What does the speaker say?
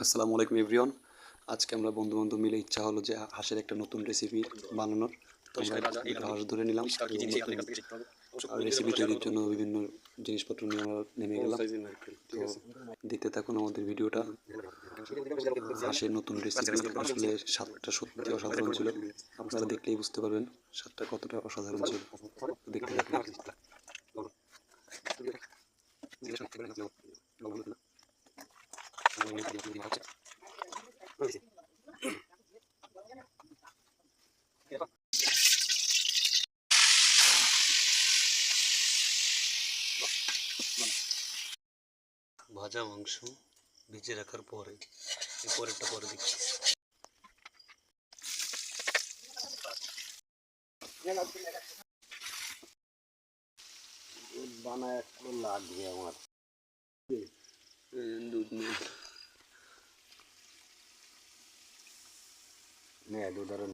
আসসালামু আলাইকুম এভরিওয়ান। আজকে আমরা বন্ধু-বান্ধব মিলে ইচ্ছা হলো যে হাঁসের একটা নতুন রেসিপি বানানোর। তো আমরা দুটো হাঁস ধরে নিলাম এবং নতুন রেসিপি তৈরির জন্য বিভিন্ন জিনিসপত্র নিয়ে আমরা নেমে গেলাম। তো দেখতে থাকুন আমাদের ভিডিওটা। হাঁসের নতুন রেসিপি আসলে স্বাদটা সত্যি অসাধারণ ছিল। আপনারা দেখলেই বুঝতে পারবেন স্বাদটা কতটা অসাধারণ ছিল। দেখতে থাকুন। ভাজা মাংস ভিজে রাখার পরে পরেরটা পরে দিচ্ছি। বানায় একটু লাগবে আমার দুধ নিয়ে দুধ আরো